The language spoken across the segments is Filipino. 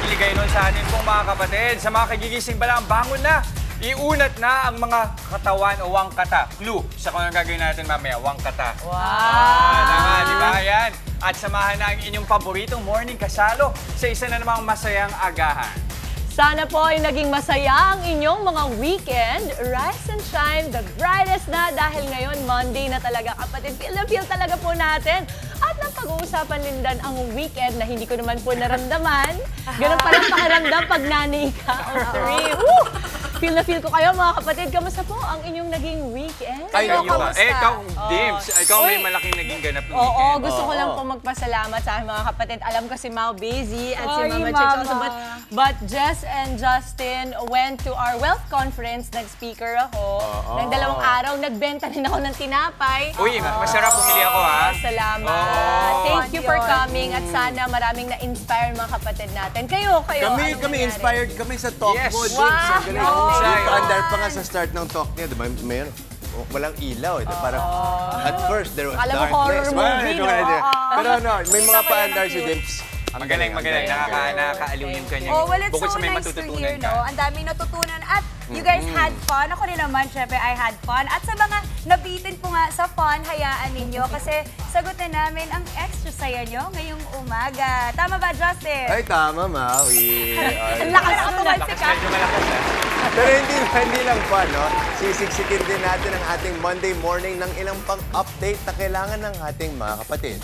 iligay nun sa atin pong mga kapatid. Sa mga kagigising pa lang, bangon na! Iunat na ang mga katawan o wangkata. Clue sa kung anong gagawin natin mamaya, wangkata. Wow! Di ba? Yan. At samahan na ang inyong paboritong morning kasalo sa isa na namang masayang agahan. Sana po ay naging masaya ang inyong mga weekend. Rise and shine, the brightest na dahil ngayon Monday na talaga, kapatid. Feel na feel talaga po natin. At nang pag-uusapan lindan ang weekend na hindi ko naman po naramdaman. Ganun pa lang pakiramdam pag nani ka on stream. Feel na feel ko kayo mga kapatid. Kamusta po ang inyong naging weekend? Kayo kamusta? ikaw, Dims, ikaw may malaking naging ganap ng weekend. Oo, gusto ko lang po magpasalamat sa aking mga kapatid. Alam ko si Mau busy at si Mama Chicks also. But Jess and Justin went to our wealth conference. Nag-speaker ako. Nang 2 araw, nagbenta rin ako ng tinapay. Uy, masarap pumili ako ha. Salamat. Thank you for coming at sana maraming na-inspire mga kapatid natin. Kayo. Kami inspired kami sa talk Yes. mo. Wow. Paandar pa nga sa start ng talk niya, diba? Mayroon, walang ilaw. Parang, at first, there was Alam mo, darkness. horror movie, no? Pero may mga paandar si Dims. Magaling. Nakakaaliw yung kanya. Oh, well, it's Bukod so sa may nice to matututunan hear, ka. no? Ang daming natutunan at you guys had fun. Ako rin naman, syempre, I had fun. At sa mga nabitin po nga sa fun, hayaan ninyo kasi sagutin namin ang extra saya nyo ngayong umaga. Tama ba, Justin? Ay, tama, Maui. Ang lakas ako Lakas, medyo malakas ha. Pero hindi lang fun, no? Sisiksikin din natin ang ating Monday morning ng ilang pang-update na kailangan ng ating mga kapatid.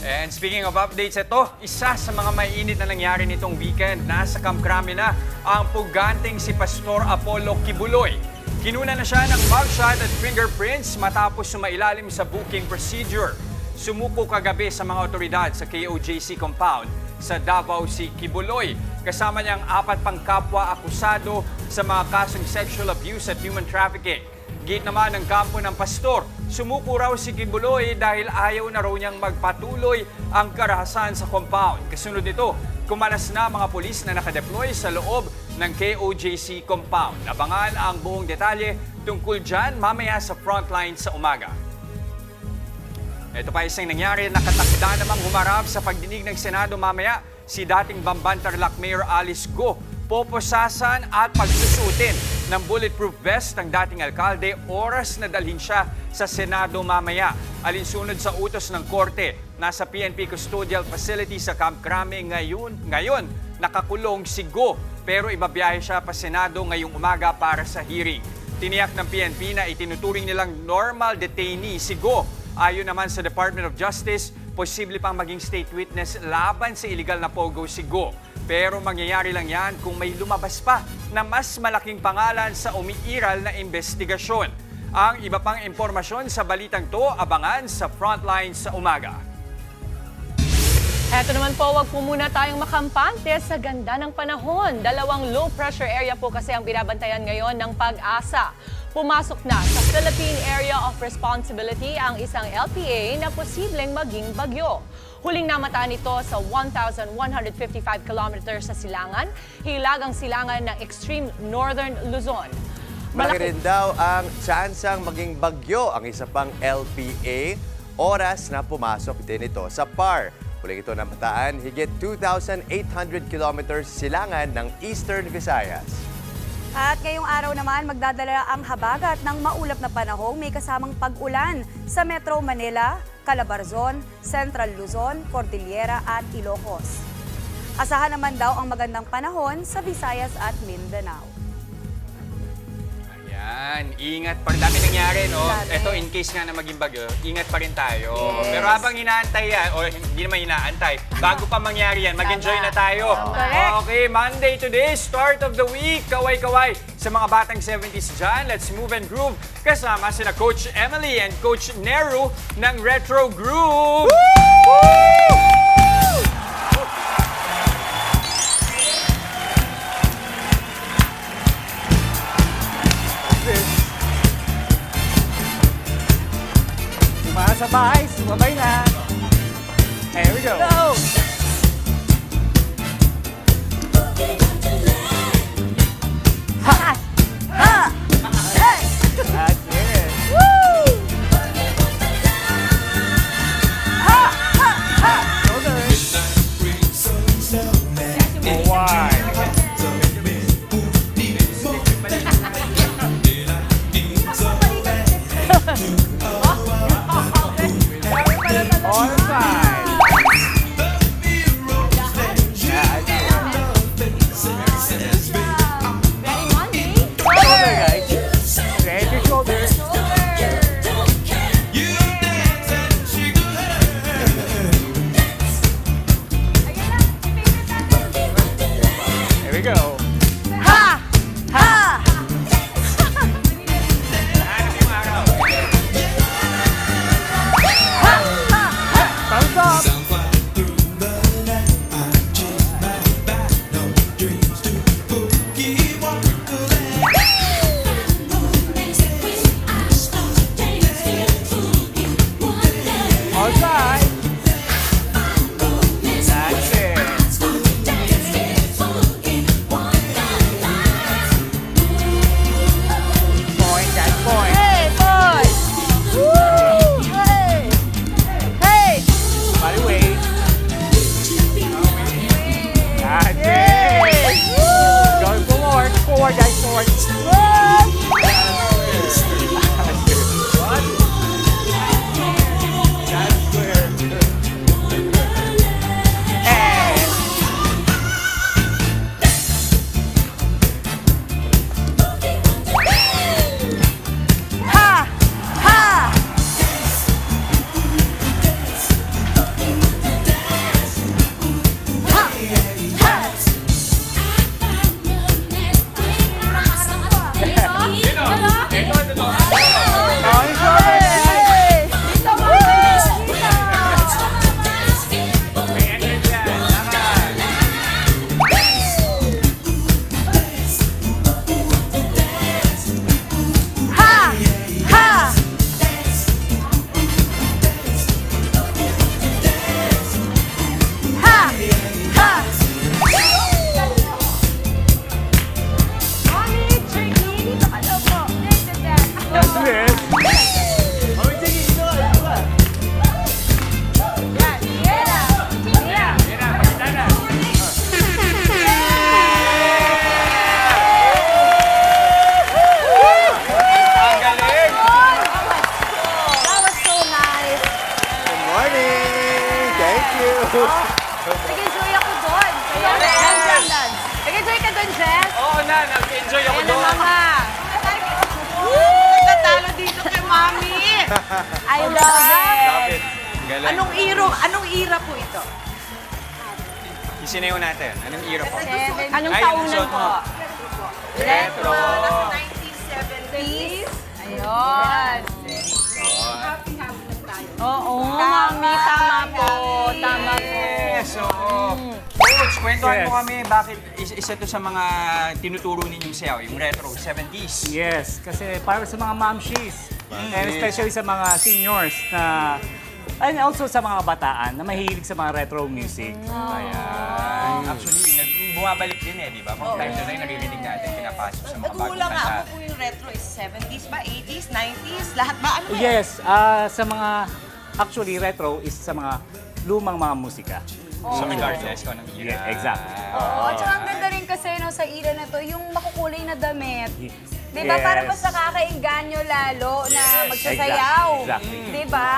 And speaking of updates, ito, isa sa mga maiinit na nangyari nitong weekend. Nasa Camp Crame na ang puganting si Pastor Apollo Kibuloy. Kinuna na siya ng mugshot at fingerprints matapos sumailalim sa booking procedure. Sumuko kagabi sa mga otoridad sa KOJC compound sa Davao si Kibuloy. Kasama niyang 4 pang kapwa akusado sa mga kasong sexual abuse at human trafficking. Gate naman ng kampo ng pastor, sumuko raw si Kibuloy dahil ayaw na raw niyang magpatuloy ang karahasan sa compound. Kasunod nito, kumalas na mga pulis na nakadeploy sa loob ng KOJC compound. Abangan ang buong detalye tungkol dyan mamaya sa frontline sa umaga. Ito pa isang nangyari, nakatakda namang humarap sa pagdinig ng Senado mamaya si dating Bamban Tarlac Mayor Alice Go. Poposasan at pagsusutin ng bulletproof vest ng dating alkalde oras na dalhin siya sa Senado mamaya. Alinsunod sa utos ng korte, nasa PNP Custodial Facility sa Camp Crame ngayon nakakulong si Go pero ibabiyahe siya pa Senado ngayong umaga para sa hearing. Tiniyak ng PNP na itinuturing nilang normal detainee si Go. Ayon naman sa Department of Justice, posible pang maging state witness laban sa illegal na pogo si Go. Pero mangyayari lang yan kung may lumabas pa na mas malaking pangalan sa umiiral na investigasyon. Ang iba pang impormasyon sa balitang to, abangan sa frontline sa umaga. Eto naman po, wag po muna tayong makampante sa ganda ng panahon. 2 low pressure area po kasi ang binabantayan ngayon ng Pag-asa. Pumasok na sa Philippine Area of Responsibility ang isang LPA na posibleng maging bagyo. Huling namataan ito sa 1,155 kilometers sa silangan, hilagang silangan ng extreme northern Luzon. Malaki rin daw ang tsansang maging bagyo ang isa pang LPA, oras na pumasok din ito sa PAR. Huling ito namataan, higit 2,800 kilometers silangan ng Eastern Visayas. At ngayong araw naman, magdadala ang habagat ng maulap na panahon may kasamang pag-ulan sa Metro Manila, Calabarzon, Central Luzon, Cordillera at Ilocos. Asahan naman daw ang magandang panahon sa Visayas at Mindanao. Ayan, ingat pa rin. Dami nangyari, no? Dami. Ito, in case nga na maging bagyo, ingat pa rin tayo. Pero habang inaantay yan, o hindi naman inaantay, bago pa mangyari yan, mag-enjoy na tayo. Correct. Okay, Monday today, start of the week. Kaway-kaway sa mga batang 70s dyan. Let's move and groove. Kasama sina Coach Emily and Coach Neru ng Retro Groove. Sumabay na. Here we go. Go! Ha! Ha! Hey! That's it. Woo! Ha! Ha! Ha! Shoulders. Wow! na. Nag-enjoy ako Ayan na, doon. Mama. Natalo dito kay Mami. I love Love it. it. Galing. Anong ira po ito? Isinayo natin. Anong era po? Anong Ay, yung taunan suot po? mo. Retro. 1970s. Ayun. Oo, Mami. Tama po. Tama po. Yes, oo. Coach, kwentuhan mo kami bakit isa to sa mga tinuturo ninyong sayaw, yung retro 70s. Yes, kasi para sa mga momshies. And especially sa mga seniors na and also sa mga bataan na mahilig sa mga retro music. Ayan. Actually, bumabalik din di ba? From time to time, naririnig natin, pinapasok sa mga bagong Nagkulang kanta. ako po yung retro is 70s ba, 80s, 90s, lahat ba? Ano Yes, sa mga actually retro is sa mga lumang mga musika. Sa regardless ko ng era. Yeah, exactly. Oo, at saka ang ganda rin kasi no, sa era na to, yung makukulay na damit. Yes. Diba? Yes. Para mas nakakainganyo lalo na magsasayaw. Exactly. Diba?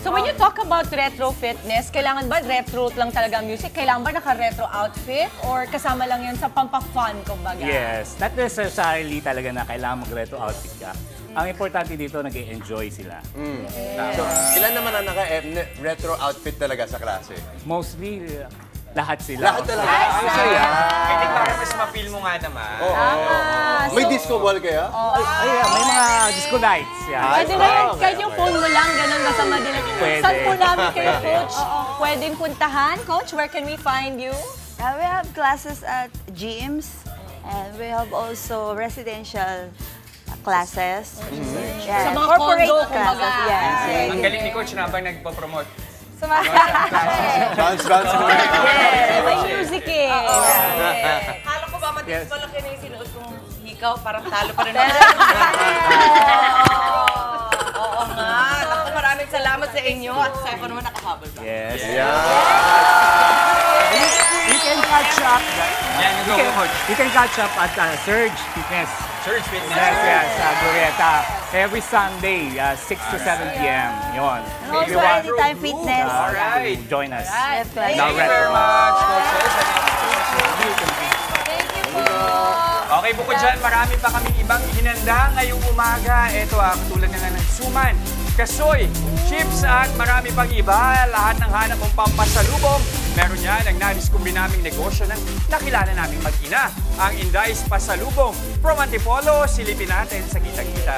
So when you talk about retro fitness, kailangan ba retro lang talaga ang music? Kailangan ba naka-retro outfit? Or kasama lang yan sa pampafun, kumbaga? Yes, not necessarily talaga na kailangan mag-retro outfit ka. Ang importante dito, nag-enjoy sila. So, ilan naman ang naka-retro outfit talaga sa klase? Mostly, lahat sila. Lahat talaga. Ang saya. I think para mas ma-feel mo nga naman. May disco ball kaya? Ay, may mga disco lights. Yan. Pwede na rin, kahit yung phone mo lang, ganun, nasa madilim. Pwede. Saan po namin kayo, Coach? Pwedeng puntahan? Coach, where can we find you? We have classes at gyms, and we have also residential classes. Sa Yeah. mga Corporate condo, classes, kumbaga. yes. Ang galing ni Coach na habang nagpo-promote. Bounce, bounce. May music eh. Akala ko ba Yes. malaki na yung sinuot kong hikaw, parang talo pa rin ako. Oo nga. Naku, maraming salamat sa inyo. At sa'yo ko naman nakahabol ba? Yes. Yeah. You can catch up. Yan, go, Coach. You can catch up at Surge Fitness. Surge Fitness. Yes, sa Glorieta. Every Sunday, 6 to 7 p.m. Yun. And also Anytime Fitness. Alright. Join us. Yes, Thank Now, you very retro. much, Coaches. Okay, bukod dyan, marami pa kaming ibang hinanda ngayong umaga. Ito katulad na nga ng suman, kasoy, chips at marami pang iba. Lahat ng hanap mong pampasalubong. Meron yan ang nadiskubre naming negosyo ng nakilala naming mag-ina. Ang Inday's Pasalubong. From Antipolo, silipin natin sa kita-kita.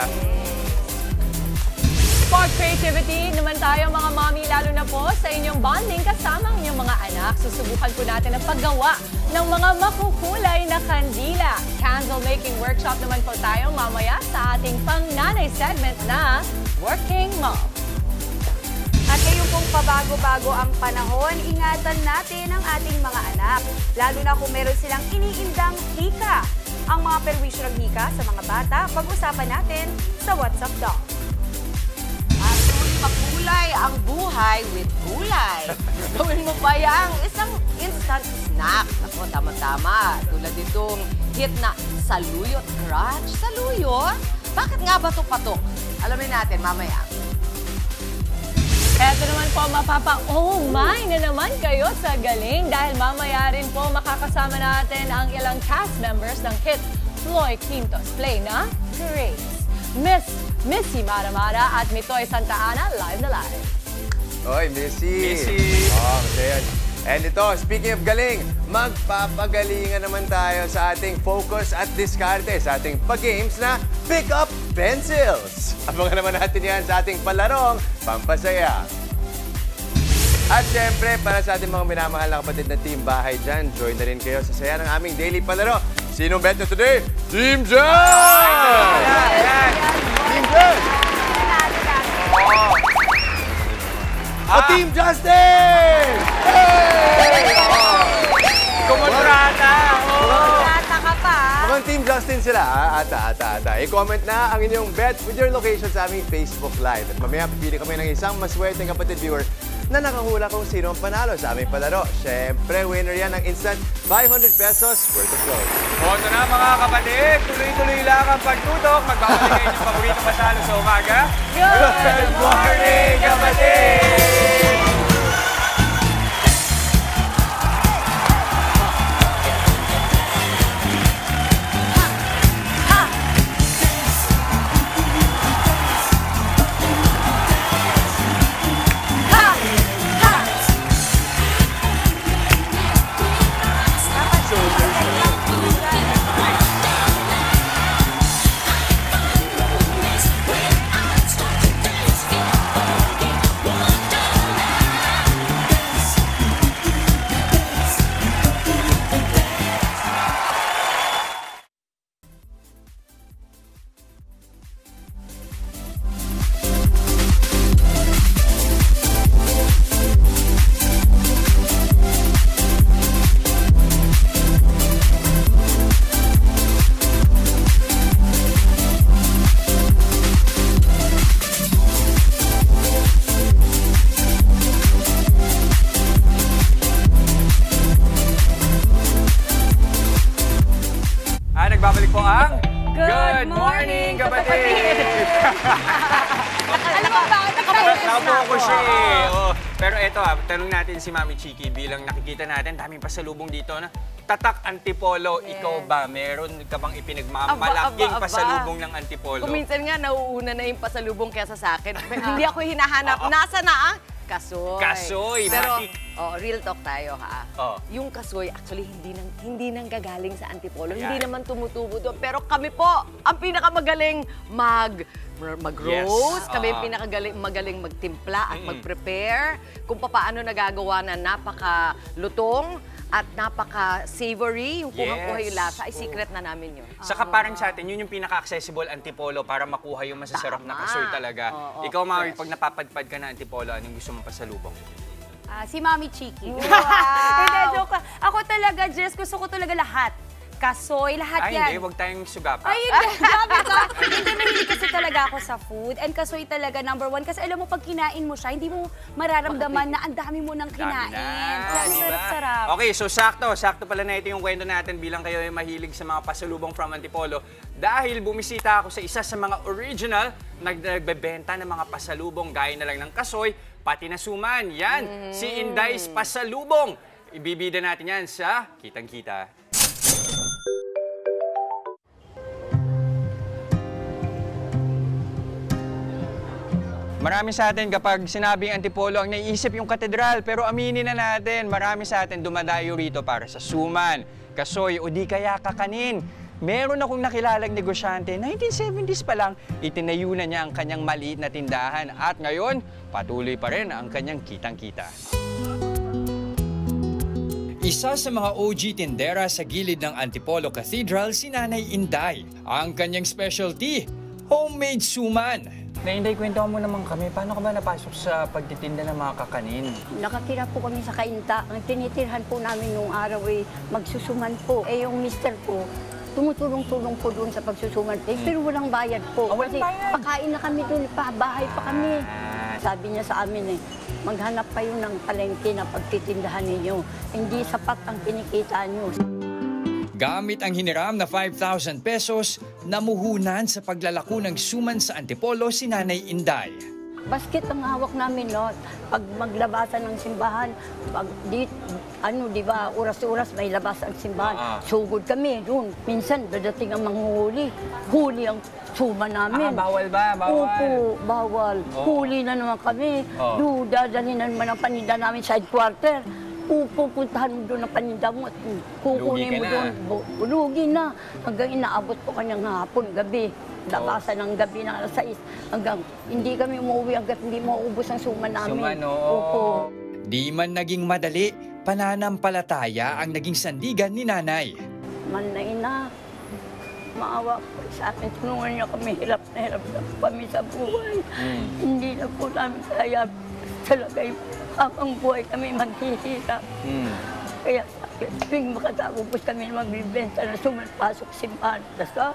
Spark creativity naman tayo mga mommy, lalo na po sa inyong bonding kasama ang inyong mga anak. Susubukan po natin ang paggawa ng mga makukulay na kandila. Candle making workshop naman po tayo mamaya sa ating pang-nanay segment na Working Mom. At ngayon pong pabago-bago ang panahon, ingatan natin ang ating mga anak. Lalo na kung meron silang iniindang hika. Ang mga perwisyo ng hika sa mga bata, pag-usapan natin sa What's Up Doc. At tuloy makulay ang buhay with gulay. Gawin mo pa yang isang instant snack. Ako, tama-tama. Tulad itong hit na saluyot crunch. Saluyot? Bakit nga ba ito patok? Alamin natin mamaya. Eto naman po, mapapa-oh my na naman kayo sa galing dahil mamaya rin po makakasama natin ang ilang cast members ng hit Floyd Quintos play na Grace. Missy Maramara at Mitoy Santa Ana live na live. Oy, Missy. Missy. Oh, masaya. And ito, speaking of galing, magpapagalingan naman tayo sa ating focus at diskarte sa ating pag-games na Pick Up Pencils. Abangan naman natin yan sa ating palarong Pampasaya. At syempre, para sa ating mga minamahal na kapatid na Team Bahay dyan, join na rin kayo sa saya ng aming daily palaro. Sinong bet nyo today? Team Jan! Team Jan! O Team Justin! Kumontrata! Nata ka pa. Mukhang Team Justin sila, ha? Ata. I-comment na ang inyong bet with your location sa aming Facebook Live. At mamaya, pipili kami ng isang maswerteng kapatid viewer na nakahula kung sino ang panalo sa aming palaro. Siyempre, winner yan ng instant 500 pesos worth of clothes. Boto na mga kapatid, tuloy-tuloy lang ang pagtutok. Magbabalik kayo yung paborito masalo sa umaga. Good morning, kapatid! nagbabalik po ang Good morning, kapatid! Alam mo ba, Nakapokus siya eh. Oh. Pero eto tanong natin si Mami Chiki bilang nakikita natin, daming pasalubong dito na tatak Antipolo. Yes. Ikaw ba, meron ka bang ipinagmamalaking Aba. pasalubong ng Antipolo? Kung minsan nga, nauuna na yung pasalubong kaysa sa akin. Hindi ako hinahanap. Nasa na ang kasoy. Kasoy, Pero, matik. real talk tayo ha. Oh. Yung kasoy, actually, hindi nang gagaling sa Antipolo. Ayan. Hindi naman tumutubo doon. Pero kami po, ang pinakamagaling mag-roast. Yes. Kami yung magaling magtimpla at mag-prepare. Kung paano nagagawa na napaka-lutong at napaka-savory, yung kuha-kuha yung lasa, ay secret na namin yun. Saka parang sa atin, yun yung pinaka-accessible Antipolo para makuha yung masasarap na kasoy talaga. Oo, Ikaw, Mami, fresh. pag napapadpad ka na Antipolo, anong gusto mong pasalubong? Si Mami Chiki. Wow! Hindi, joke. Ako talaga, Jess, gusto ko talaga lahat. Kasoy, lahat Ay, yan. hindi, huwag tayong sugapa. Ay, hindi. Grabe ka. Hindi, mahilig kasi talaga ako sa food. And kasoy talaga, number one. Kasi alam mo, pag kinain mo siya, hindi mo mararamdaman na ang dami mo nang kinain. Kaya ang Diba? sarap-sarap. Okay, so sakto pala na ito yung kwento natin bilang kayo ay mahilig sa mga pasalubong from Antipolo. Dahil bumisita ako sa isa sa mga original nagbebenta ng mga pasalubong gaya na lang ng kasoy, pati na suman. Yan, si Inday's Pasalubong. Ibibida natin yan sa Kitang-Kita. Marami sa atin kapag sinabing Antipolo ang naiisip yung katedral, pero aminin na natin, marami sa atin dumadayo rito para sa suman, kasoy o di kaya kakanin. Meron akong nakilalang negosyante, 1970s pa lang, itinayo na niya ang kanyang maliit na tindahan at ngayon, patuloy pa rin ang kanyang kitang-kita. Isa sa mga OG tindera sa gilid ng Antipolo Cathedral, si Nanay Inday. Ang kanyang specialty, homemade suman. Nainday, kwento mo naman kami. Paano ka ba napasok sa pagtitinda ng mga kakanin? Nakatira po kami sa Kainta. Ang tinitirhan po namin nung araw ay magsusuman po. Eh yung mister ko, tumutulong-tulong po doon sa pagsusuman. Eh, pero walang bayad po. Ah, walang Kasi bayad? pakain na kami doon, bahay pa kami. Sabi niya sa amin maghanap kayo ng palengke na pagtitindahan ninyo. Hindi sapat ang kinikita niyo. Gamit ang hiniram na 5,000 pesos, namuhunan sa paglalako ng suman sa Antipolo si Nanay Inday. Basket ang hawak namin, no? Pag maglabasan ng simbahan, pag di ba, oras-oras may labas ang simbahan. Sugod kami doon. Minsan, dadating ang manghuli. Huli ang suma namin. Bawal ba? Bawal? Opo, bawal. Huli na naman kami. Dadalhin na naman ang paninda namin sa headquarter. Pupuntahan mo doon ang paninda mo at kukunin mo doon. Lugi na. Hanggang inaabot ko kanyang hapon, gabi. Labasan ng gabi ng alas 6. Hanggang hindi kami umuwi hanggang hindi mauubos ang suma namin. Suman, oo. Opo. Di man naging madali, pananampalataya ang naging sandigan ni Nanay. Manay na. Maawa po sa akin. Tulungan niya kami. Hirap na kami sa buhay. Hindi na po namin kaya talagay habang buhay kami maghihirap. Kaya tuwing makatapos kami magbibenta na sumalpasok simbahan. Dasal.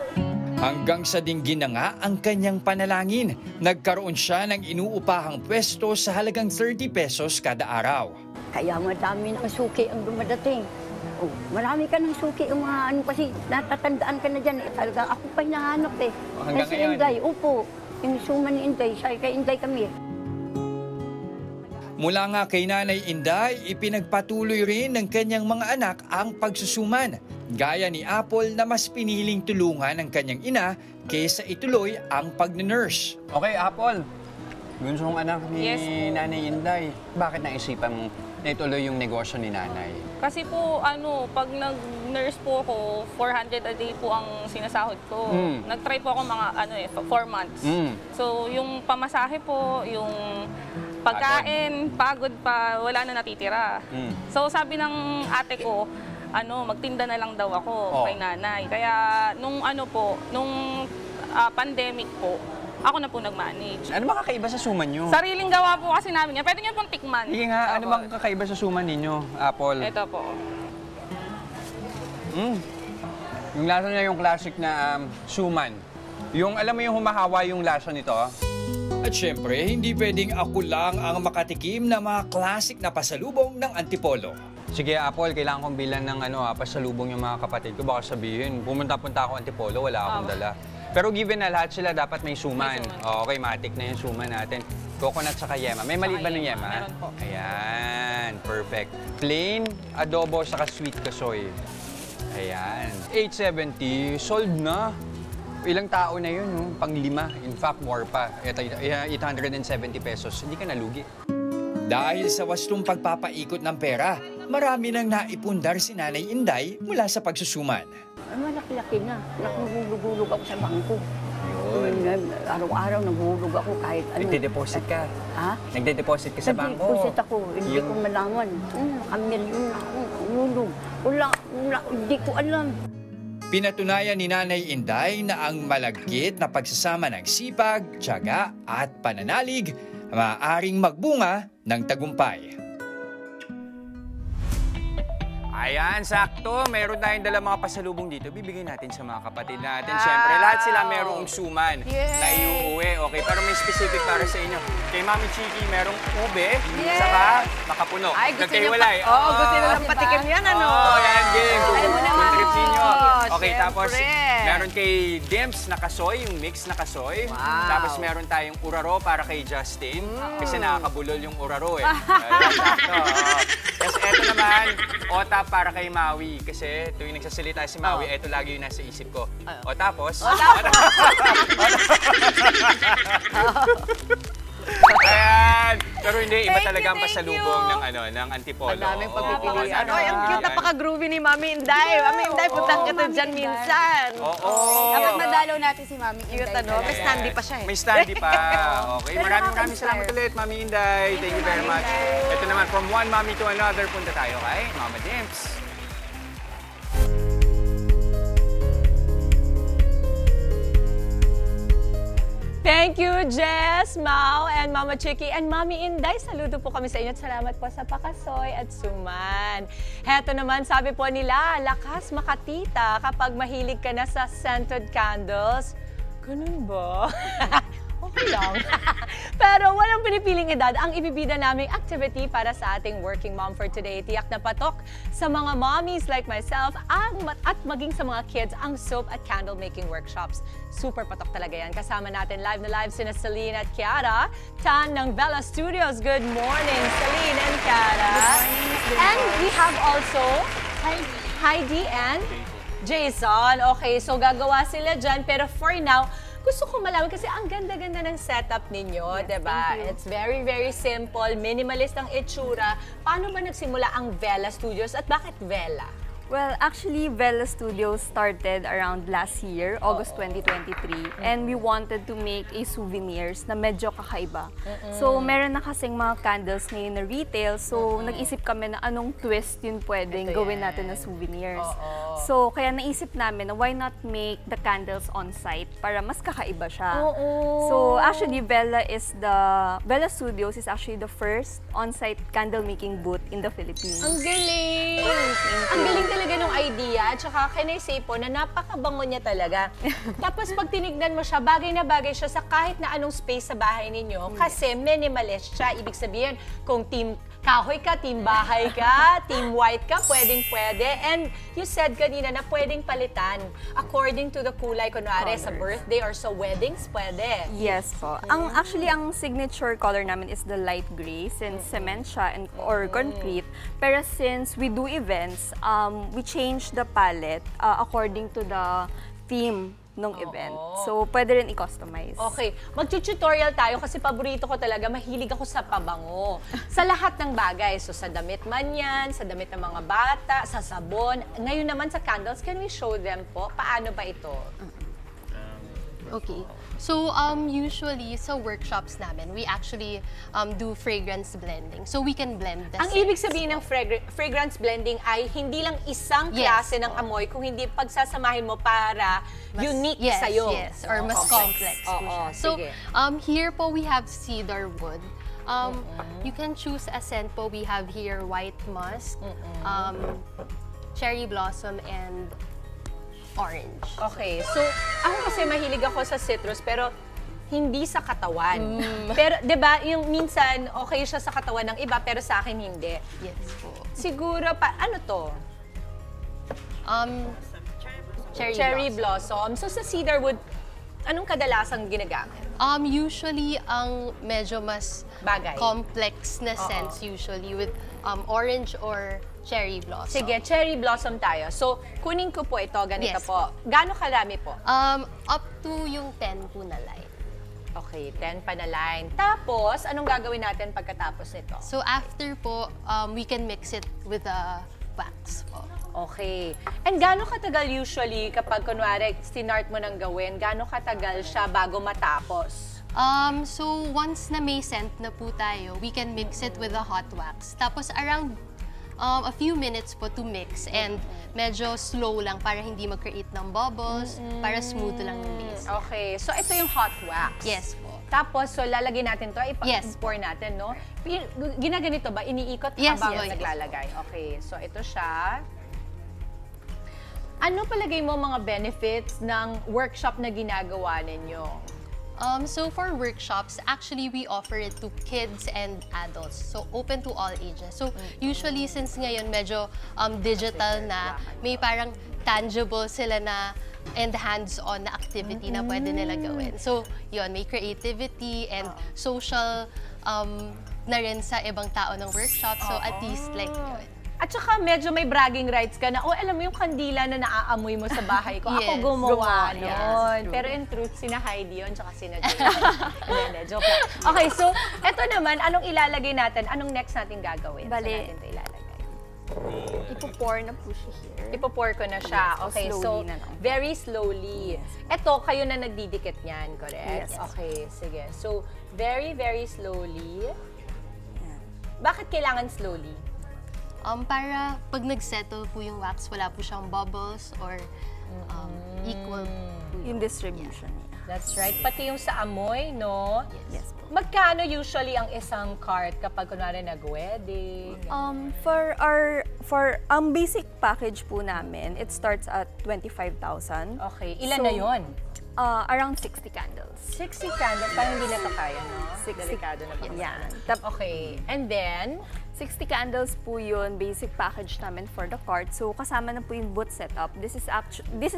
Hanggang sa dinggin na nga ang kanyang panalangin. Nagkaroon siya ng inuupahang pwesto sa halagang 30 pesos kada araw. Kaya madami ng suki ang dumadating. Oh, marami ka ng suki yung mga ano kasi natatandaan ka na dyan. Talagang ako pa hinahanap eh. Hanggang si ngayon? Inday, opo. Yung suman ni Inday, siya kay Inday kami. Mula nga kay Nanay Inday, ipinagpatuloy rin ng kanyang mga anak ang pagsusuman. Gaya ni Apple na mas piniling tulungan ng kanyang ina kaysa ituloy ang pag-nurse. Okay, Apple. Gunsong anak ni Nanay Inday, bakit naisipan mong na ituloy yung negosyo ni Nanay? Kasi po, pag nag-nurse po ako, 400 a day po ang sinasahod ko. Nag-try po ako mga 4 months. So, yung pamasahe po, yung pagkain, pagod pa, wala na natitira. So, sabi ng ate ko, magtinda na lang daw ako kay Nanay. Kaya, nung pandemic po, ako na po nag-manage. Ano ba kakaiba sa suman nyo? Sariling gawa po kasi namin yan. Pwede nyo pong tikman. Sige nga, ano bang kakaiba sa suman ninyo, Apple? Ito po. Yung lasa niya yung classic na suman. Yung, alam mo yung humahawa yung lasa nito? At syempre, hindi pwedeng ako lang ang makatikim na mga classic na pasalubong ng Antipolo. Sige, Apple, kailangan kong bilan ng pasalubong yung mga kapatid ko. Baka sabihin, pumunta-punta ako Antipolo, wala akong dala. Pero given na lahat sila, dapat may suman. Okay, matik na yung suman natin. Coconut saka yema. May maliit ba ng yema? Meron po. Ayan, perfect. Plain, adobo, saka sweet kasoy. Ayan. 870, sold na. Ilang tao na yun, no? Pang-5. In fact, more pa. 870 pesos. Hindi ka nalugi. Dahil sa wastong pagpapaikot ng pera, marami nang naipundar si Nanay Inday mula sa pagsusuman. Malaki-laki na. Nakuhulog-hulog ako sa bangko. Araw-araw naghulog ako kahit ano. Nagde-deposit ka? Ha? Nagde-deposit ka sa bangko? Nagde-deposit ako. Hindi ko malaman. Nakamilyon na ako. Hulog. Wala, hindi ko alam. Pinatunayan ni Nanay Inday na ang malagkit na pagsasama ng sipag, tiyaga at pananalig maaaring magbunga ng tagumpay. Ayan, sakto. Meron tayong dalang mga pasalubong dito. Bibigyan natin sa mga kapatid natin. Siyempre, lahat sila merong suman na iuuwi. Okay, pero may specific para sa inyo. Kay Mami Chiki, merong ube, saka makapuno. Ay, gusto niyo Nagkaiwalay. gusto niyo lang patikim yan, ano? Yan, game. Contribute nyo. Okay, syempre. tapos meron kay Dimps na kasoy, yung mix na kasoy. Tapos meron tayong uraro para kay Justin. Kasi nakakabulol yung uraro eh. Ayun, sakto. Tapos eto naman, otap para kay Maui. Kasi tuwing nagsasalita si Maui, eto lagi yung nasa isip ko. O tapos? Ayan! Pero hindi, iba talaga ang pasalubong ng Antipolo. Madaming pagpipilian. Ay, ang cute, napaka-groovy ni Mami Inday. Mami Inday, puntahan kita dyan minsan. Oo. Dapat madalaw natin si Mami Inday. Cute, ano? May standy pa siya eh. May standy pa. Okay, maraming salamat ulit, Mami Inday. Thank you very much. Ito naman, from one mommy to another, punta tayo kay Mama Dimps. Thank you, Jess, Mau, and Mama Chiki, and Mami Inday. Saludo po kami sa inyo at salamat po sa pakasoy at suman. Heto naman, sabi po nila, lakas makatita kapag mahilig ka na sa scented candles. Ganun ba? Okay lang. Pero walang pinipiling edad ang ibibida naming activity para sa ating working mom for today. Tiyak na patok sa mga mommies like myself at maging sa mga kids ang soap at candle making workshops. Super patok talaga yan. Kasama natin live na live sina Celine at Kiara Tan ng Bella Studios. Good morning, Celine and Kiara. And we have also Heidi and Jason. Okay, so gagawa sila dyan. Pero for now, gusto ko malaman kasi ang ganda-ganda ng setup ninyo, diba? It's very, very simple, minimalist ang itsura. Paano ba nagsimula ang Vela Studios at bakit Vela? Well, actually, Vela Studios started around last year, August 2023. And we wanted to make a souvenirs na medyo kakaiba. So, meron na kasing mga candles ngayon na retail. So, nag-isip kami na anong twist yun pwedeng gawin natin na souvenirs. So, kaya naisip namin na why not make the candles on-site para mas kakaiba siya. So, actually, Vela Studios is actually the first on-site candle making booth in the Philippines. Ang galing! Ang galing talaga nung idea. At saka, can I say po na napakabango niya talaga. Tapos, pag tinignan mo siya, bagay na bagay siya sa kahit na anong space sa bahay ninyo. Kasi minimalist siya. Ibig sabihin, kung team kahoy ka, team bahay ka, team white ka, pwedeng-pwede. And you said kanina na pwedeng palitan according to the kulay. Kunwari, sa birthday or sa weddings, pwede. Yes po. Actually, ang signature color namin is the light gray since cement siya or concrete. Pero since we do events, we change the palette according to the theme ng event. So, pwede rin i-customize. Okay. Mag-tutorial tayo kasi paborito ko talaga, mahilig ako sa pabango. Sa lahat ng bagay. So, sa damit man yan, sa damit ng mga bata, sa sabon. Ngayon naman sa candles, can we show them po? Paano ba ito? Okay. So, usually, sa workshops namin, we actually do fragrance blending. So, we can blend the Ang ibig sabihin ng fragrance blending ay hindi lang isang klase ng amoy, kung hindi pagsasamahin mo para unique sa'yo. Yes, or mas complex po siya. So, here po we have cedar wood. You can choose a scent po. We have here white musk, cherry blossom, and orange. Okay. So, ako kasi mahilig ako sa citrus, pero hindi sa katawan. Pero, di ba, yung minsan, okay siya sa katawan ng iba, pero sa akin hindi. Yes po. Siguro, ano to? Cherry blossom. So, sa cedarwood, anong kadalasang ginagamit? Usually, ang medyo mas Bagay. complex na scents usually with orange or cherry blossom. Sige, cherry blossom tayo. So, kunin ko po ito, ganito Yes. po. Gaano karami po? Up to yung 10 po na line. Okay, 10 pa na line. Tapos, anong gagawin natin pagkatapos nito? So after po, we can mix it with the wax po. Okay. And gaano katagal usually kapag kunwari sinart mo nang gawin, gaano katagal siya bago matapos? So once na may scent na po tayo, we can mix it with the hot wax. Tapos around a few minutes po to mix and medyo slow lang para hindi mag-create ng bubbles, para smooth lang yung base. Okay. So ito yung hot wax. Yes po. Tapos, so lalagay natin to, Yes. pour natin, no? Ginaganito ba? Iniikot Yes, habang yes. naglalagay? Okay. So ito siya. Ano palagay mo mga benefits ng workshop na ginagawa ninyo? So for workshops, actually we offer it to kids and adults. So open to all ages. So usually since ngayon medyo digital na, may parang tangible sila na and hands-on na activity na pwede nila gawin. So yun, may creativity and social na rin sa ibang tao ng workshop. So at least like yun. At saka medyo may bragging rights ka na, oh, alam mo yung kandila na naaamoy mo sa bahay ko, ako Yes. gumawa Yes. nun. Pero in truth, sina Heidi yun, tsaka sina Jay. Hindi, joke lang. Okay, so, eto naman, anong ilalagay natin? Anong next natin gagawin? Bale, Saan natin ito ilalagay? Ipo-pour na po siya here. Ipo-pour ko na siya. Yes, Okay, so, slowly na lang. very slowly. Ito, kayo na nagdidikit niyan, correct? Yes. Okay, sige. So, very, very slowly. Bakit kailangan slowly? Para pag nag-settle po yung wax, wala po siyang bubbles or equal po Yung distribution niya. That's right. Pati yung sa amoy, no? Yes po. Magkano usually ang isang cart kapag kunwari nag-wedding? For ang basic package po namin, it starts at 25,000. Okay. Ilan na yon? Around 60 candles. 60 candles. Parang hindi na to kaya, no? 60. Delikado na pag Yan. Okay. And then, 60 candles po yun, basic package namin for the cart. So, kasama na po yung booth setup. This is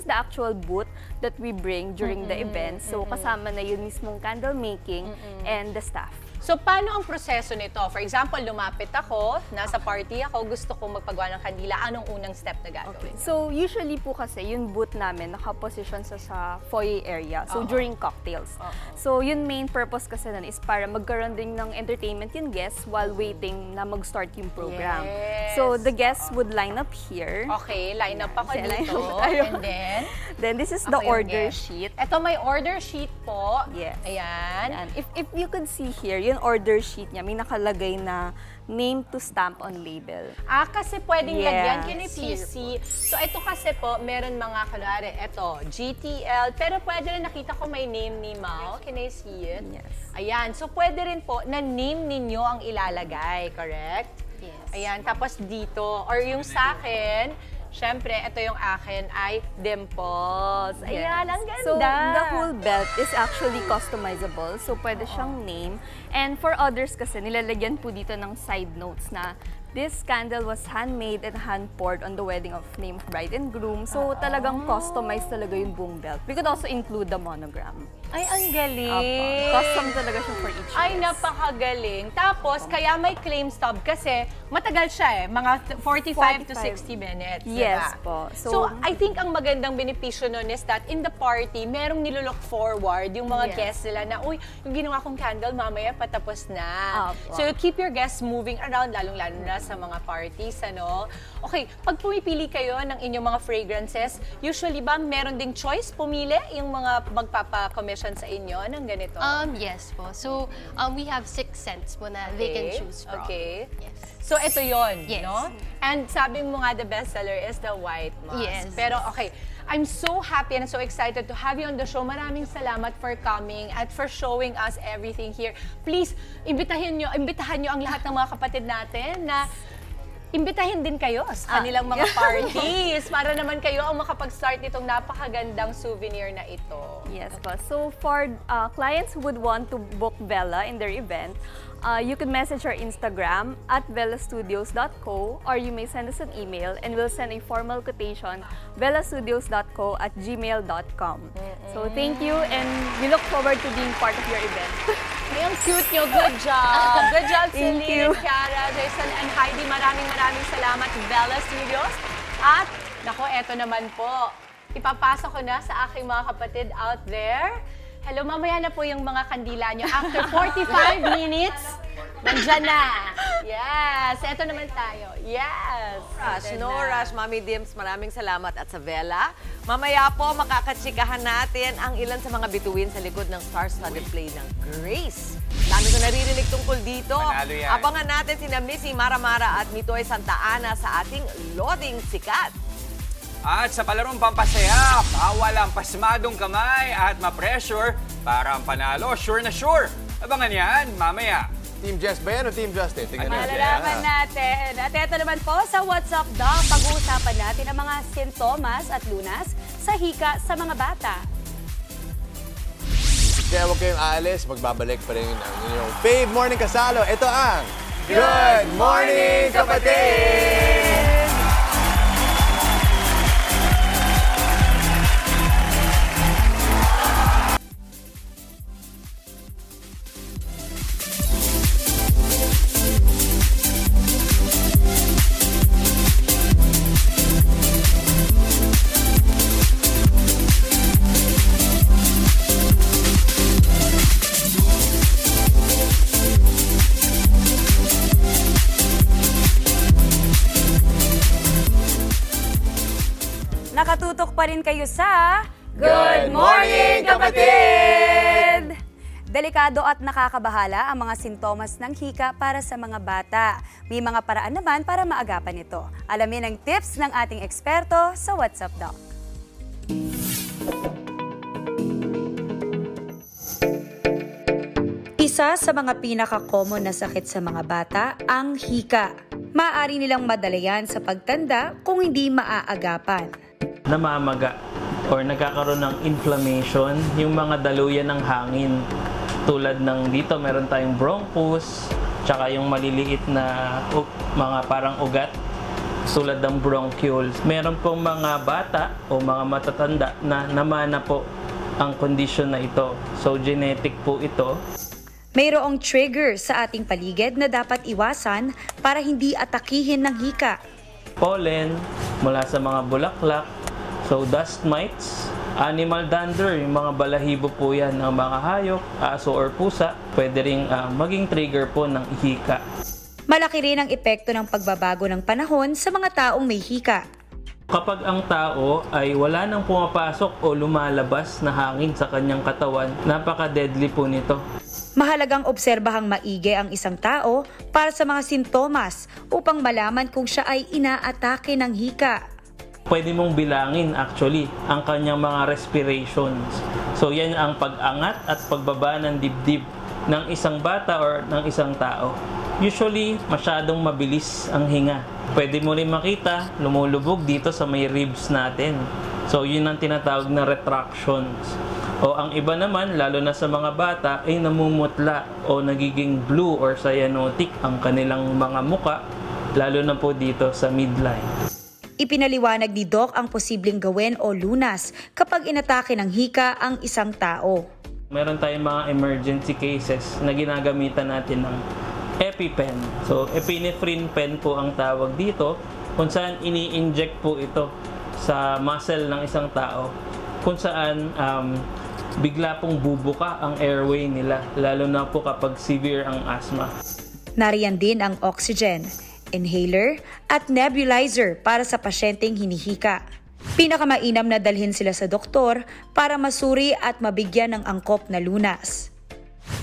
the actual booth that we bring during the event. So, kasama na yun mismong candle making and the staff. so paano ang proseso nito? For example, lumapit ako, nasa party ako, gusto kong magpagawa ng kandila. Anong unang step na gagawin? So, usually po kasi, yung booth namin, nakaposition sa foyer area. So, during cocktails. So, yung main purpose kasi nun is para magkaroon din ng entertainment yung guests while waiting na mag-start yung program. Yes. So, the guests would line up here. Okay, line up ako Sige, line dito. up tayo. And then, Then, this is the ako yung order guest. sheet. Ito may order sheet po. Yes. Ayan. Yan. If you could see here, yung order sheet niya, may nakalagay na name to stamp on label. Kasi pwedeng Yes. lagyan. Can you please see? So, ito kasi po, meron mga, kunwari, ito, GTL, pero pwede rin nakita ko may name ni Mao. Can I see it? Yes. Ayan. So, pwede rin po na name ninyo ang ilalagay, correct? Yes. Ayan. Tapos dito, or yung sa akin, syempre, ito yung akin ay Dimples. Ayan, ang ganda. So, the whole belt is actually customizable. So, pwede siyang name. And for others kasi, nilalagyan po dito ng side notes na this candle was handmade and hand-poured on the wedding of named bride and groom. So, talagang customized talaga yung buong belt. We could also include the monogram. Ay, ang galing. Custom talaga siya for each Ay, guest. napakagaling. Tapos, kaya may claim stub kasi matagal siya mga 45 to 60 minutes. Yes diba? po. So, I think ang magandang benepisyo nun is that in the party, merong nilulook forward yung mga guests nila na, uy, yung ginawa kong candle, mamaya patapos na. Opo. So, keep your guests moving around, lalong-lalo na sa mga parties, ano? Okay, pag pumipili kayo ng inyong mga fragrances, usually ba meron ding choice pumili yung mga magpapa-commission sa inyo ng ganito? Yes po. So, we have 6 scents po na they can choose from. Okay. Yes. So, ito yon, Yes. no? And sabi mo nga, the bestseller is the White Musk. Yes. Pero, okay, I'm so happy and so excited to have you on the show. Maraming salamat for coming at for showing us everything here. Please, imbitahan nyo ang lahat ng mga kapatid natin na imbitahin din kayo sa kanilang mga parties para naman kayo ang makapag-start nitong napakagandang souvenir na ito. Yes po. So for clients who would want to book Vela in their event, you can message our Instagram at velastudios.co, or you may send us an email and we'll send a formal quotation, velastudios.co@gmail.com. So thank you, and we look forward to being part of your event. Ay, ang cute nyo. Good job. Good job, Thank Celine, you. Kiara, Jason, and Heidi. Maraming salamat, Vela Studios. At, nako, eto naman po. Ipapasok ko na sa aking mga kapatid out there. Hello, mamaya na po yung mga kandila nyo. After 45 minutes, nandyan na. Yes, eto naman tayo. Yes. No rush, Mami Dims, maraming salamat. At sa Vela, mamaya po makakatsikahan natin ang ilan sa mga bituin sa likod ng star-studded play ng Grace. Dami ko naririnig tungkol dito. Manalo yan. Abangan natin sina Missy Mara-Mara at Mitoy Santa Ana sa ating Loding Sikat. At sa palarong pampasaya, bawal ang pasmadong kamay at ma-pressure para ang panalo. Sure na sure. Abangan yan, mamaya. Team Jess ba yan o Team Justin? Tingnan natin. Malalaman natin. At ito naman po sa What's Up Doc, pag-uusapan natin ang mga sintomas at lunas sa hika sa mga bata. Kaya huwag kayong aalis, magbabalik pa rin ang inyong Fave Morning Kasalo. Ito ang Good Morning Kapatid! Nakatutok pa rin kayo sa Good Morning Kapatid! Delikado at nakakabahala ang mga sintomas ng hika para sa mga bata. May mga paraan naman para maagapan ito. Alamin ang tips ng ating eksperto sa What's Up Doc. Isa sa mga pinaka-common na sakit sa mga bata, ang hika. Maaari nilang madala sa pagtanda kung hindi maaagapan. Namamaga or nagkakaroon ng inflammation yung mga daluyan ng hangin. Tulad ng dito meron tayong bronchus, tsaka yung maliliit na mga parang ugat tulad ng bronchioles. Meron pong mga bata o mga matatanda na namana po ang kondisyon na ito. So genetic po ito. Mayroong trigger sa ating paligid na dapat iwasan para hindi atakihin ng hika. Pollen mula sa mga bulaklak, so dust mites, animal dander, yung mga balahibo po yan ng mga hayop, aso or pusa, pwede ring maging trigger po ng hika. Malaki rin ang epekto ng pagbabago ng panahon sa mga taong may hika. Kapag ang tao ay wala nang pumapasok o lumalabas na hangin sa kanyang katawan, napaka-deadly po nito. Mahalagang obserbahang maigi ang isang tao para sa mga sintomas upang malaman kung siya ay inaatake ng hika. Pwede mong bilangin actually ang kanyang mga respirations. So yan ang pag-angat at pagbaba ng dibdib ng isang bata or ng isang tao. Usually, masyadong mabilis ang hinga. Pwede mo rin makita, lumulubog dito sa may ribs natin. So yun ang tinatawag na retractions. O ang iba naman, lalo na sa mga bata, ay namumutla o nagiging blue or cyanotic ang kanilang mga muka, lalo na po dito sa midline. Ipinaliwanag ni Doc ang posibleng gawin o lunas kapag inatake ng hika ang isang tao. Meron tayong mga emergency cases na ginagamitan natin ng EpiPen. So, epinephrine pen po ang tawag dito, kung saan ini-inject po ito sa muscle ng isang tao, kung saan bigla pong bubuka ang airway nila, lalo na po kapag severe ang asthma. Nariyan din ang oxygen, inhaler at nebulizer para sa pasyenteng hinihika. Pinakamainam na dalhin sila sa doktor para masuri at mabigyan ng angkop na lunas.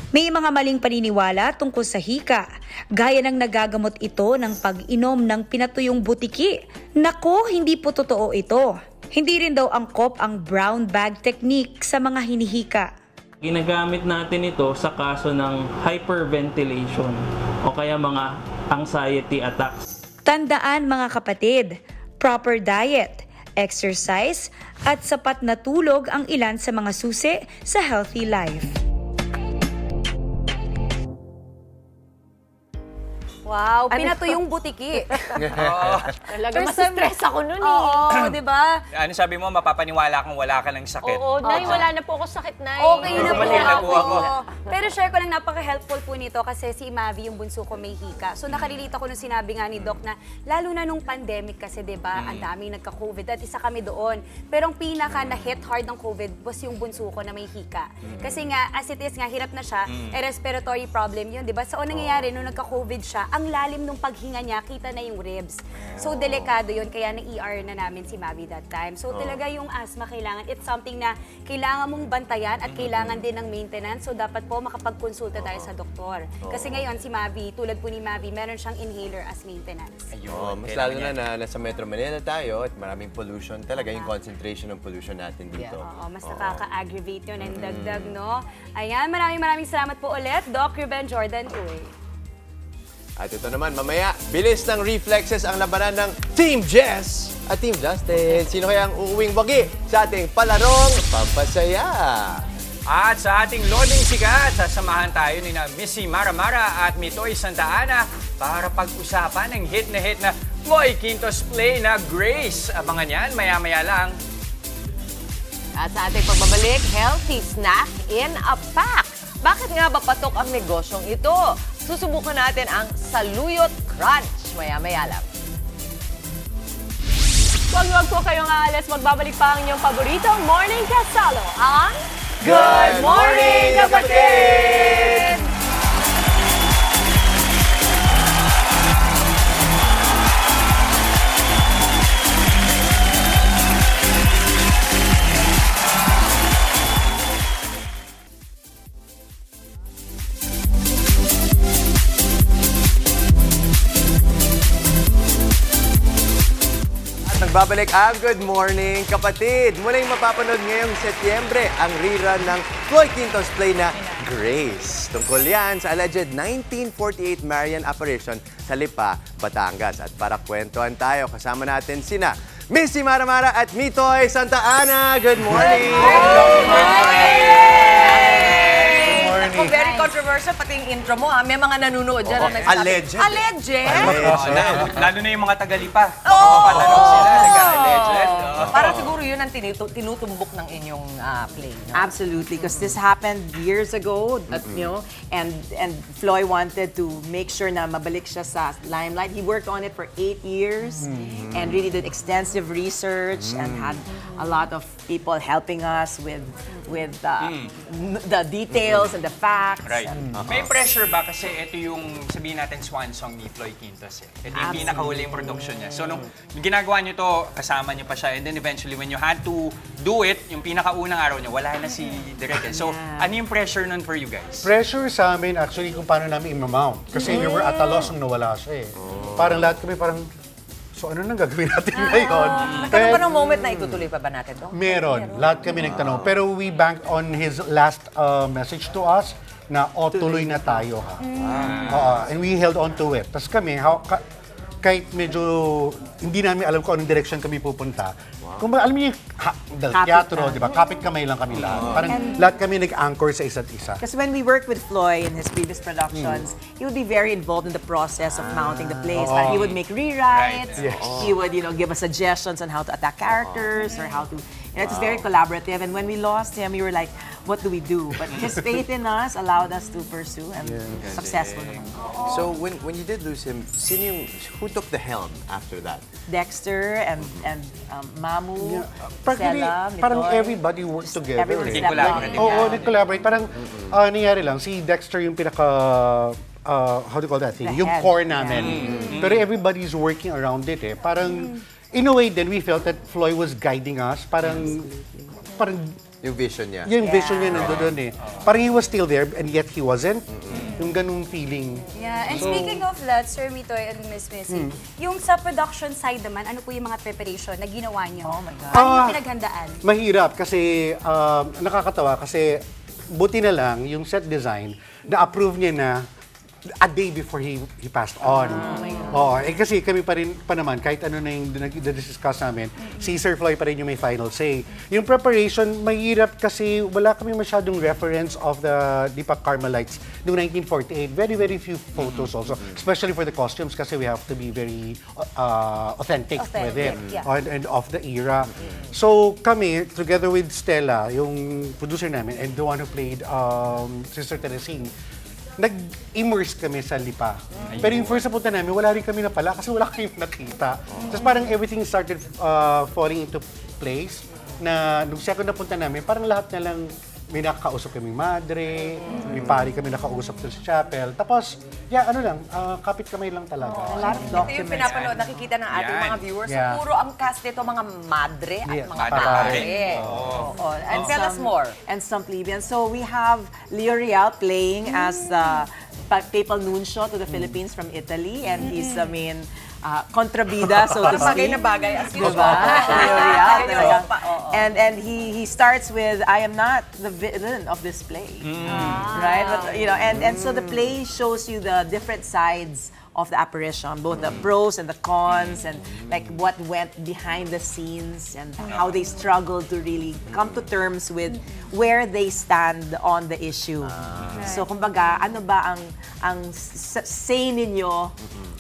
May mga maling paniniwala tungkol sa hika, gaya ng nagagamot ito ng pag-inom ng pinatuyong butiki. Nako, hindi po totoo ito. Hindi rin daw angkop ang brown bag technique sa mga hinihika. Ginagamit natin ito sa kaso ng hyperventilation o kaya mga anxiety attacks. Tandaan mga kapatid, proper diet, exercise, at sapat na tulog ang ilan sa mga susi sa healthy life. Wow, pinato yung butiki. Talaga, First mas stress ako nun eh. Oo, di ba? Ano sabi mo, mapapaniwala kung wala ka ng sakit? Oo, Nay, wala na po ako sakit, Nay. Okay na po Mali na po ako. Pero share ko lang, napaka-helpful po nito kasi si Mavi, yung bunso ko, may hika. So nakarelate ako nung sinabi nga ni Doc na lalo na nung pandemic kasi, di ba, ang daming nagka-COVID at isa kami doon. Pero ang pinaka na-hit hard ng COVID was yung bunso ko na may hika. Kasi nga, as it is nga, hirap na siya, respiratory problem yun, di ba? So, nangyayari, nung nagka-COVID siya, ang lalim nung paghinga niya, kita na yung ribs. So, delikado yun, kaya na-ER na namin si Mavi that time. So, talaga yung asthma, kailangan, it's something na kailangan mong bantayan at kailangan din ng maintenance. So, dapat po makapagkonsulta tayo sa doktor. Kasi ngayon, si Mavi, tulad po ni Mavi, meron siyang inhaler as maintenance. Ayun, mas lalo na nasa Metro Manila tayo at maraming pollution. Talaga yung concentration ng pollution natin dito. Oo, mas nakaka-aggravate yun and dagdag, no? Ayan, maraming salamat po ulit, Doc Ruben Jordan Uy. At ito naman, mamaya, bilis ng reflexes ang labanan ng Team Jess at Team Justin. Sino kaya ang uuwing wagi sa ating palarong pampasaya? At sa ating loading sikat, sasamahan tayo ni na Missy Maramara at Mitoy Santa Ana para pag-usapan ng hit na Floy Quintos play na Grace. Abangan yan, maya-maya lang. At sa ating pagbabalik, healthy snack in a pack. Bakit nga ba patok ang negosyong ito? Susubukan natin ang Saluyot Crunch. Maya-maya lang. Huwag po kayong aalis. Magbabalik pa ang inyong paboritong morning kasalo. Ang Good Morning, Kapatid! Nagbabalik ang Good Morning, Kapatid. Muling mapapanood ngayong Setyembre ang rerun ng Floy Quintos play na Grace. Tungkol yan sa alleged 1948 Marian apparition sa Lipa, Batangas. At para kwentuhan tayo, kasama natin sina Missy Maramara at Mitoy Santa Ana. Good morning! Good morning! Ako, very controversial pati yung intro mo, ha? May mga nanonood dyan na nagsasabi. Alleged. Alleged? Lalo na yung mga Tagalipa. Papatanong sila, nag-alleged. Parang siguro yun ang tinutumbok ng inyong play. No? Absolutely, because this happened years ago, you know, and Floy wanted to make sure na mabalik siya sa limelight. He worked on it for 8 years and really did extensive research and had a lot of people helping us with the details and the facts. Right. May pressure ba kasi ito yung sabihin natin swan song ni Floy Quintos eh. Ito yung pinakahuling production niya. So nung ginagawa niyo to, kasama niyo pa siya and then eventually when you had to do it, yung pinakaunang araw niyo, wala na si Direk. So ano yung pressure nun for you guys? Pressure sa amin actually kung paano namin i-mount. Kasi we were at a loss nung nawala siya eh. Parang lahat kami parang, so ano nang gagawin natin ngayon? Nagkaroon pa ng moment na itutuloy pa ba natin to? Meron. Lahat kami nagtanong. Pero we banked on his last message to us na tuloy na tayo ha. And we held on to it. Tapos kami, kahit medyo hindi namin alam kung anong direction kami pupunta, kung alam niyo yung teatro, di ba? Kapit kamay lang kami lahat. Parang lahat kami nag-anchor sa isa't isa. Because when we worked with Floy in his previous productions, he would be very involved in the process of mounting the plays. He would make rewrites. He would, you know, give us suggestions on how to attack characters or how to. You know, it was very collaborative. And when we lost him, we were like, what do we do? But his faith in us allowed us to pursue and successful naman. So when you did lose him, who took the helm after that? Dexter and Mamu, Stella, parang everybody worked together. Everyone Oo, nag-collaborate. Parang nangyari lang, si Dexter yung pinaka, how do you call that thing? Yung core namin. Pero everybody's working around it eh. Parang, in a way then we felt that Floy was guiding us. Parang yung vision niya. Yung vision niya nandoon eh. Parang he was still there and yet he wasn't. Yung ganung feeling. Yeah, and speaking of that, Sir Mitoy and Miss Missy, yung sa production side naman, ano po yung mga preparation na ginawa niyo? Oh my God. Ano yung pinaghandaan? Mahirap kasi nakakatawa kasi buti na lang yung set design na-approve niya na a day before he passed on. Kasi kami pa naman, kahit ano na yung discuss namin, si Sir Floyd pa rin yung may final say. Yung preparation, mahirap kasi wala kami masyadong reference of the Deepak Carmelites noong 1948. Very, very few photos also, especially for the costumes kasi we have to be very authentic with it and of the era. So kami, together with Stella, yung producer namin, and the one who played Sister Teresine, nag-immerse kami sa Lipa. Pero yung first na punta namin, wala rin kami napala kasi wala kami nakita. Tapos parang everything started falling into place na nung second na punta namin, parang lahat na lang may nakakausap kaming madre, may pari kami nakausap sa chapel. Tapos, kapit kamay lang talaga. Ito yung pinapanood, nakikita ng ating mga viewers. So, puro ang cast nito, mga madre at mga pare. And tell us more. And some plebeians. So we have Leo Real playing as Papal Nuncio to the Philippines from Italy. And he's the main kontrabida, so to speak. Bagay na bagay. As diba? And he starts with, I am not the villain of this play. Right? But, and so the play shows you the different sides of the apparition, both the pros and the cons, and like what went behind the scenes and how they struggled to really come to terms with where they stand on the issue. So kumbaga, ano ba ang say ninyo?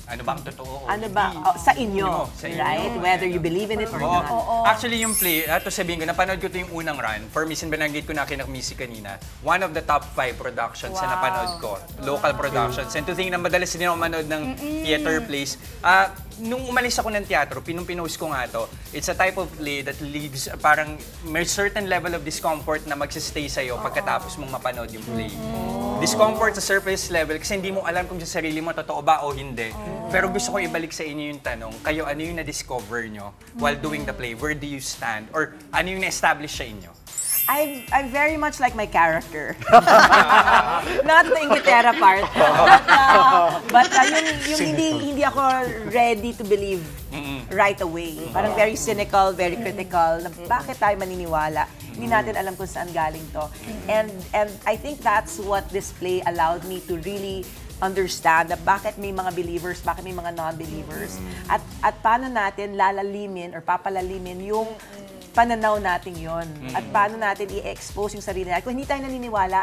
Ano ba ang totoo? Ano ba sa inyo, right? Whether you believe in it or not. Actually, yung play, ito sabihin ko, napanood ko ito yung unang run. For me, binanggit ko na kina Missy kanina. One of the top 5 productions na napanood ko. Local productions. And to think na madalas din ako manood ng theater plays. Nung umalis ako ng teatro, pinost ko nga to. It's a type of play that leaves parang may certain level of discomfort na magsistay sa'yo pagkatapos mong mapanood yung play. Discomfort sa surface level kasi hindi mo alam kung sa sarili mo totoo ba o hindi. Pero gusto ko ibalik sa inyo yung tanong, kayo ano yung na-discover nyo while doing the play? Where do you stand? Or ano yung na-establish sa inyo? I very much like my character. Not the Inglaterra part. But yung hindi ako ready to believe right away. Parang very cynical, very critical. Na bakit tayo maniniwala? Hindi natin alam kung saan galing to. And I think that's what this play allowed me to really understand na bakit may mga believers, bakit may mga non-believers. At paano natin lalalimin or papalalimin yung pananaw natin yon at paano natin i-expose yung sarili natin. Kung hindi tayo naniniwala,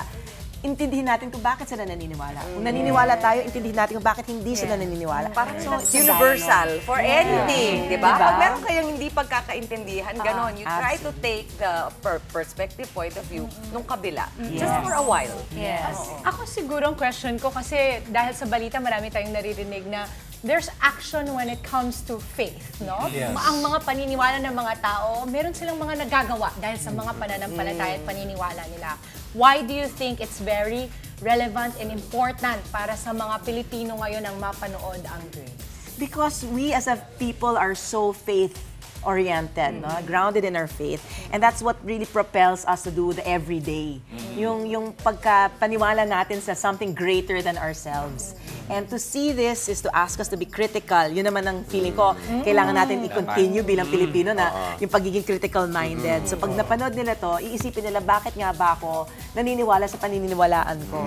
intindihin natin kung bakit sila naniniwala. Kung naniniwala tayo, intindihin natin kung bakit hindi sila naniniwala. Parang it's universal for anything, di ba? Pag meron kayong hindi pagkakaintindihan, ganon, you try to take the perspective point of view nung kabila. Just for a while. Yes. Ako siguro ang question ko kasi dahil sa balita marami tayong naririnig na there's action when it comes to faith, no? Yes. Ang mga paniniwala ng mga tao, meron silang mga nagagawa dahil sa mga pananampalataya at paniniwala nila. Why do you think it's very relevant and important para sa mga Pilipino ngayon ang mapanood ang Grace? Because we as a people are so faith-oriented, no? Grounded in our faith. And that's what really propels us to do the everyday. Yung pagkapaniwala natin sa something greater than ourselves. And to see this is to ask us to be critical. Yun naman ang feeling ko. Kailangan natin i-continue bilang Pilipino na yung pagiging critical-minded. So pag napanood nila to, iisipin nila, bakit nga ba ako naniniwala sa paniniwalaan ko?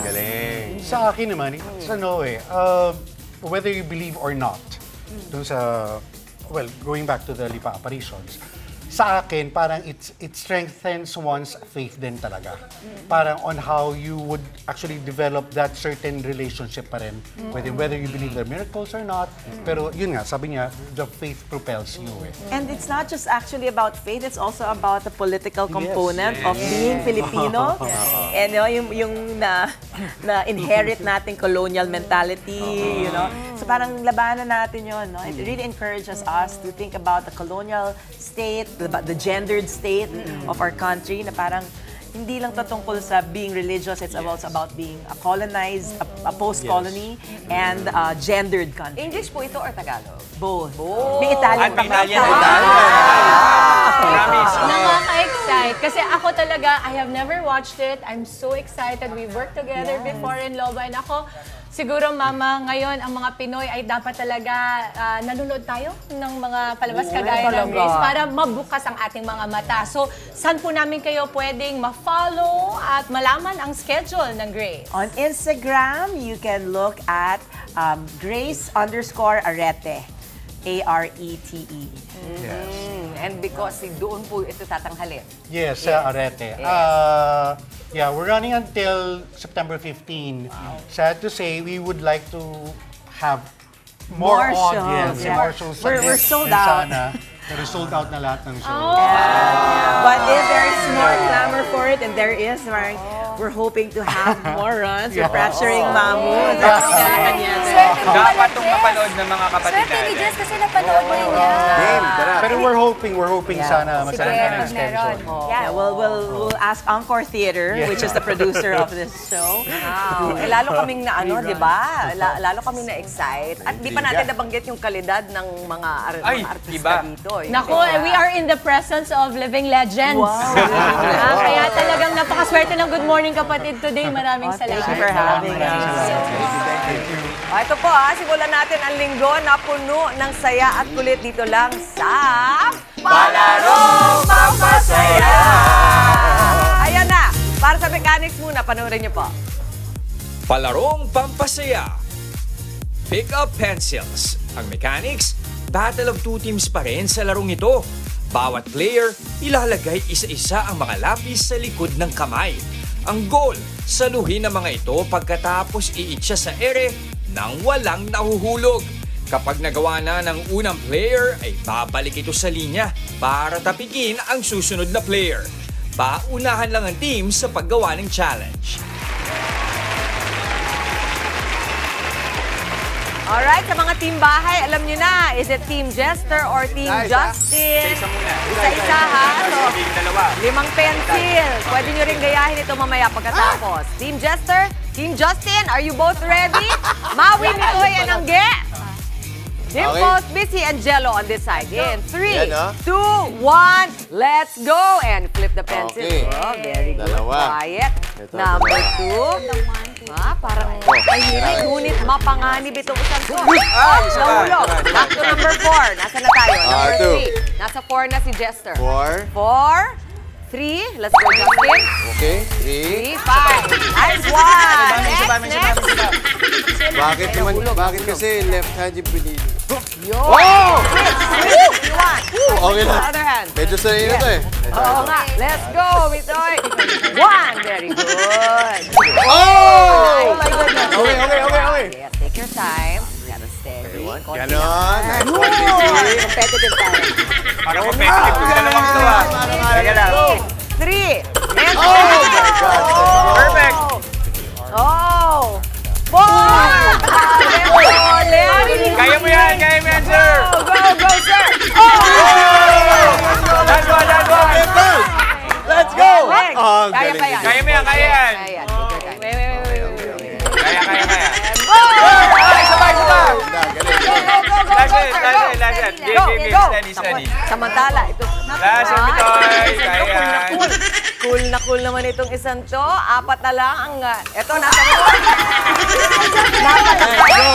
Galing. Sa akin naman, sa Noe, whether you believe or not, dun sa, well, going back to the Lipa apparitions, sa akin, parang it strengthens one's faith din talaga. Parang on how you would actually develop that certain relationship pa rin. Whether you believe there are miracles or not. Pero yun nga, sabi niya, the faith propels you. And it's not just actually about faith, it's also about the political component of being Filipino. And yung na-inherit nating colonial mentality, you know. So parang labanan natin yun, no? It really encourages us to think about the colonial state, the gendered state of our country, na parang hindi lang tungkol sa being religious, it's also about being a colonized, a post-colony, and a gendered country. English po ito or Tagalog? Both. May Italian pa. Nakaka-excite. Kasi ako talaga, I have never watched it. I'm so excited. We worked together before in Loba. And ako, Siguro, Mama, ngayon ang mga Pinoy ay dapat talaga nanonood tayo ng mga palabas kagaya ng Grace para mabukas ang ating mga mata. So, saan po namin kayo pwedeng ma-follow at malaman ang schedule ng Grace? On Instagram, you can look at Grace_Arete. A-R-E-T-E. And because doon po ito tatanghalin. Yes, Arete. Yeah, we're running until September 15. Sad to say, we would like to have more audience. More shows. We're sold out. Pero sold out na lahat ng shows. But if there is more clamor for it, and there is, we're hoping to have more runs. We're pressuring Mamu. Dapat itong mapanood ng mga kapatid natin. Swerte ni Jess kasi napanood mo yan. Pero we're hoping sana magkaroon ng extension. Yeah, we'll ask Encore Theater, which is the producer of this show. Wow. Lalo kaming na di ba? Lalo kaming na-excite. At di pa natin nabanggit yung kalidad ng mga artista dito. Naku, we are in the presence of living legends. Wow. Kaya talagang napakaswerte ng Good Morning Kapatid today. Maraming salamat. Thank you for having us. Ito po simulan natin ang linggo na puno ng saya at kulit dito lang sa Palarong Pampasaya! Ayan na, para sa mechanics muna, panoorin niyo po. Palarong Pampasaya. Pick up pencils. Ang mechanics, battle of two teams pa rin sa larong ito. Bawat player, ilalagay isa-isa ang mga lapis sa likod ng kamay. Ang goal, saluhin ang mga ito pagkatapos iitsa sa ere nang walang nahuhulog. Kapag nagawa na ng unang player, ay babalik ito sa linya para tapikin ang susunod na player. Paunahan lang ang team sa paggawa ng challenge. Alright, sa mga team bahay, alam niyo na, is it Team Jester or Team Justin? Isa muna. Isa ha? So, dalawa. 5 pencil. Pwede nyo rin gayahin ito mamaya pagkatapos. Team Jester, Team Justin, are you both ready? Maui, Mitoy, and Angge. Dimples, Missy, and Jello on this side. In 3, 2, 1, let's go! And flip the pencil. Okay. Oh, very good. Dalawa. Quiet. Number 2. Parang mahilig, ngunit mapanganib itong isang to. Nahulog. Back to number 4. Nasa na tayo? Number 3. Nasa 4 na si Jester. 4. 4. 3. Let's go, Justin. Okay, 3. 5. Nice one. Next. Bakit kasi left hand yung pinili? Yo! Switch! Okay lang. Other hand. Medyo sanay na to eh. Oo nga. Let's go, Mitoy. 1. Very good. Oh! My goodness. Okay. Yes, take your time. Gotta steady. Ganon. Competitive tayo. Para competitive yung dalawang to. Teka lang. 3. And Oh my God. Perfect. Oh! 4! Kaya mo yan, sir. Go, sir. Last one. Let's go! Kaya pa yan. Kaya mo yan. Kaya. Sabay. Last it. Game. Steady. Samantala, ito. Last it, Mitoy. Kaya. Cool naman itong isang to. 4 na lang ang... Ito, nasa good.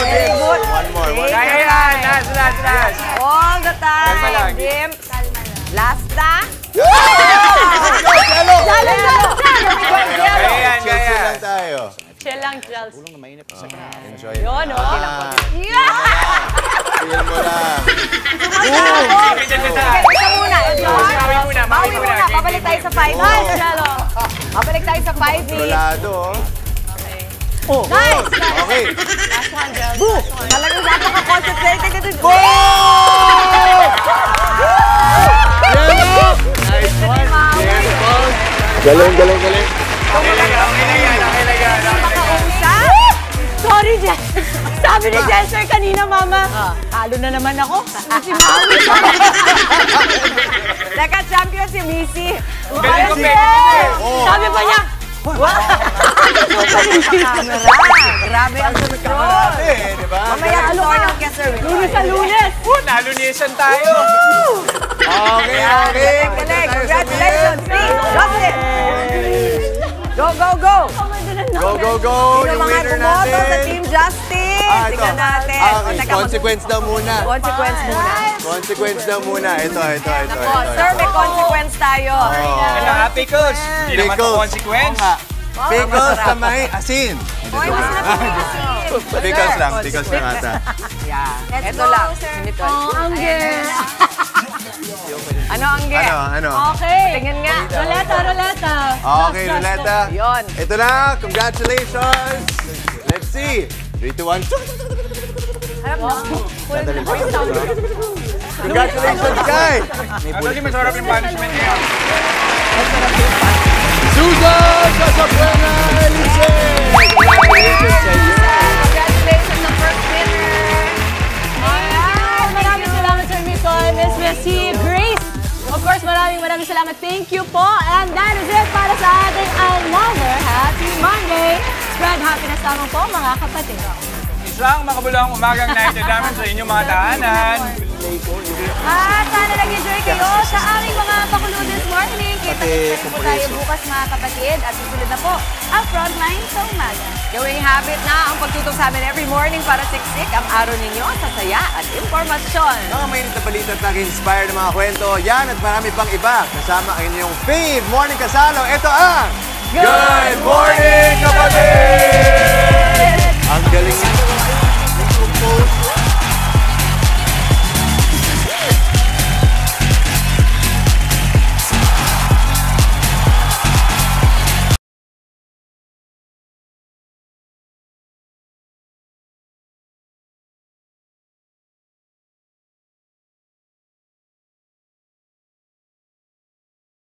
Very good. One more. Kaya yan. Last. All the time. Kalma lang. Game. Last na. Jalo! Kaya yan. Chill lang tayo. Chill lang, Charles. Enjoy. Yun, Feel mo lang. Ito muna. Maui muna. Pabalik tayo sa 5. Nice, Jalo. Pabalik tayo sa 5. Rolado, Nice! Okay. Last one, Jalo. Boo! Talagang napaka-concentrated ito. Nice one. Galing. Okay lang yan. Sorry, Jess. Sabi ni Jester kanina, Mama. Halo na naman ako. Si Maui. Teka, champion si Missy. Galing competitive. Sabi pa niya, Grabe ang control. Mamaya ang score ng Kessler. Lunes sa Lunes. Nalunisan tayo. Okay. Galing. Congratulations, Steve. Justin. Go. Kamanda na Go, go, go! Yung mga winner bumoto sa natin. Team Justice. Tingnan natin. Consequence daw muna. Consequence muna. Consequence daw muna. Ito. Nako, sir, may consequence tayo. Ito nga, pickles. Hindi naman ito consequence. Pickles na may asin. Oy, mas na po yung asin. Pickles lang ata. Yeah. Ito lang. Ito. Angge. Ano, Angge? Ano? Okay. Tingnan nga. Ruleta. Okay, Ruleta. Yun. Ito na. Congratulations. Let's see. 3, 2, 1. Congratulations, guys. Actually, masarap yung punishment ngayon. Susan Casabuena Elise! Congratulations sa iyo. Congratulations sa first winner. Maraming salamat, Sir Nicole, Miss Messi, Grace. Of course, maraming salamat. Thank you po. And that is it para sa ating another Happy Monday. Spread happiness lamang po, mga kapatid. Isang makabuluhang umagang naitid namin sa inyong mga tahanan. At sana nag-enjoy kayo sa aming mga pakulo this morning. Kita-kita po tayo bukas mga kapatid. At susunod na po ang Frontline sa umaga. Gawing habit na ang pagtutok sa amin every morning para siksik ang araw ninyo sa saya at impormasyon. Mga mainit na balita at nag-inspire ng mga kwento. Yan at marami pang iba. Kasama ang inyong fave morning kasalo. Ito ang Good Morning Kapatid!